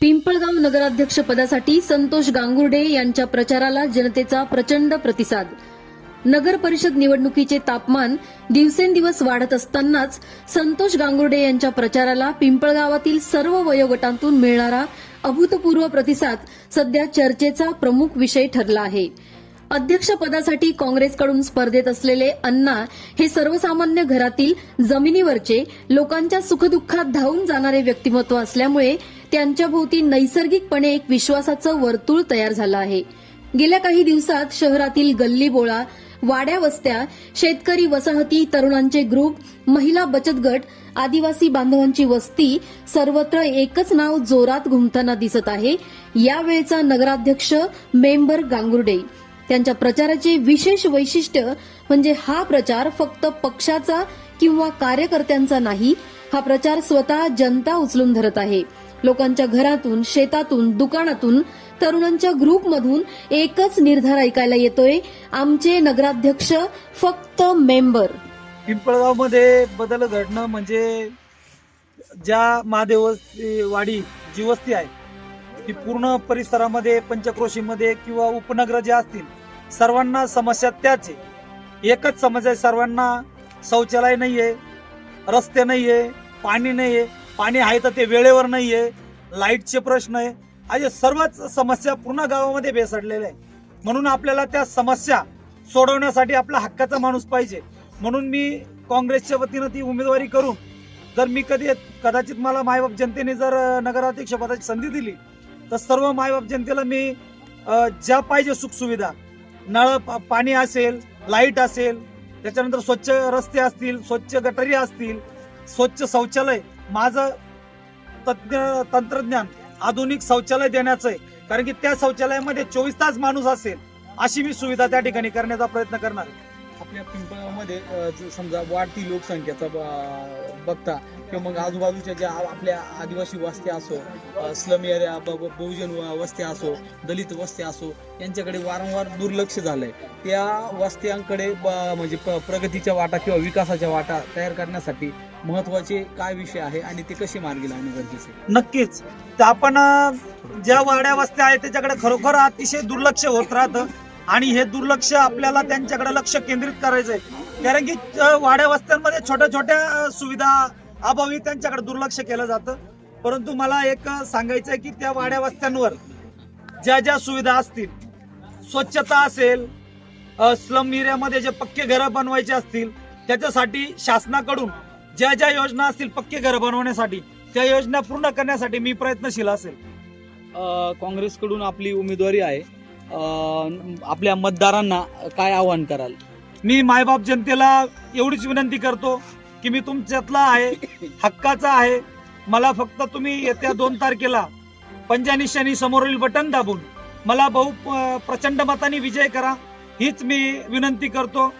पिंपळगाव नगराध्यक्ष पदासाठी संतोष गांगुर्डे यांच्या प्रचाराला जनतेचा प्रचंड प्रतिसाद। नगर परिषद निवडणुकीचे तापमान दिवसेंदिवस वाढत असतानाच संतोष गांगुर्डे यांच्या प्रचाराला पिंपळगावातील सर्व वयोगटांतून मिळणारा अभूतपूर्व प्रतिसाद सध्या चर्चेचा प्रमुख विषय ठरला आहे। अध्यक्षपदासाठी काँग्रेसकडून स्पर्धेत असलेले अण्णा हे सर्वसामान्य घरातील जमिनीवरचे लोकांच्या सुखदुःखात धावून जाणारे व्यक्तिमत्व असल्यामुळे त्यांच्याभोवती नैसर्गिकपणे एक विश्वासाचं वर्तुळ तयार झालं आहे। गेल्या काही दिवसात शहरातील गल्ली बोळा, वाड्या वस्त्या, शेतकरी वसाहती, तरुणांचे ग्रुप, महिला बचत गट, आदिवासी बांधवांची वस्ती सर्वत्र एकच नाव जोरात घुमताना दिसत आहे। यावेळचा नगराध्यक्ष मेंबर गांगुर्डे। त्यांच्या प्रचाराचे विशेष वैशिष्ट्य म्हणजे हा प्रचार फक्त पक्षाचा किंवा कार्यकर्त्यांचा नाही, हा प्रचार स्वतः जनता उचलून धरत आहे। लोकांच्या घरातून, शेतातून, दुकानातून, तरुणांच्या ग्रुपमधून एकच निर्धार ऐकायला येतोय, आमचे नगराध्यक्ष फक्त मेंबर। पिंपळगावमध्ये बदल घडणं म्हणजे ज्या महादेववाडी जी वस्ती आहे ती पूर्ण परिसरामध्ये, पंचक्रोशीमध्ये किंवा उपनगर जे असतील सर्वांना समस्या त्याच आहे। एकच समस्या आहे सर्वांना, शौचालय नाहीये, रस्ते नाहीये, पाणी नाहीये, पाणी आहे तर ते वेळेवर नाहीये, लाईटचे प्रश्न आहे, अशा सर्वच समस्या पूर्ण गावामध्ये बेसडलेल्या आहे। म्हणून आपल्याला त्या समस्या सोडवण्यासाठी आपला हक्काचा माणूस पाहिजे। म्हणून मी काँग्रेसच्या वतीनं ती उमेदवारी करून जर मी कदाचित मला मायबाप जनतेने जर नगराध्यक्ष पदाची संधी दिली तर सर्व मायबाप जनतेला मी ज्या पाहिजे सुखसुविधा, नळ पाणी असेल, लाईट असेल, त्याच्यानंतर स्वच्छ रस्ते असतील, स्वच्छ गटारी असतील, स्वच्छ शौचालय, माझं तंत्रज्ञान आधुनिक शौचालय देण्याचं आहे, कारण की त्या शौचालयामध्ये 24 तास माणूस असेल अशी मी सुविधा त्या ठिकाणी करण्याचा प्रयत्न करणार आहे। आपल्या पिंपळगावमध्ये समजा वाढती लोकसंख्येचा बघता किंवा मग आजूबाजूच्या ज्या आपल्या आदिवासी वस्त्या असो, स्लम एरिया, बहुजन वस्त्या असो, दलित वस्त्या असो, यांच्याकडे वारंवार दुर्लक्ष झालंय। त्या वस्त्यांकडे म्हणजे प्रगतीच्या वाटा किंवा विकासाच्या वाटा तयार करण्यासाठी महत्वाचे काय विषय आहे आणि ते कसे मार्गी लावणे गरजेचे? नक्कीच तर आपण ज्या वाड्या वस्त्या आहेत त्याच्याकडे खरोखर अतिशय दुर्लक्ष होत राहतं आणि हे दुर्लक्ष आपल्याला त्यांच्याकडे लक्ष केंद्रित करायचंय, कारण की वाड्या वस्त्यांमध्ये छोट्या छोट्या सुविधा अभावी त्यांच्याकडे दुर्लक्ष केलं जातं। परंतु मला एक सांगायचं आहे की त्या वाड्या वस्त्यांवर ज्या ज्या सुविधा असतील, स्वच्छता असेल, स्लम एरियामध्ये जे पक्के घरं बनवायचे असतील त्याच्यासाठी शासनाकडून ज्या ज्या योजना असतील पक्के घरं बनवण्यासाठी, त्या योजना पूर्ण करण्यासाठी मी प्रयत्नशील असेल। काँग्रेसकडून आपली उमेदवारी आहे, आपल्या मतदारांना काय आवाहन कराल? मी मायबाप जनतेला एवढीच विनंती करतो की मी तुमच्यातला आहे, हक्काचा आहे। मला फक्त तुम्ही येत्या 2 तारखेला पंजानिशाणी समोरील बटन दाबून मला प्रचंड मताने विजय करा, हीच मी विनंती करतो।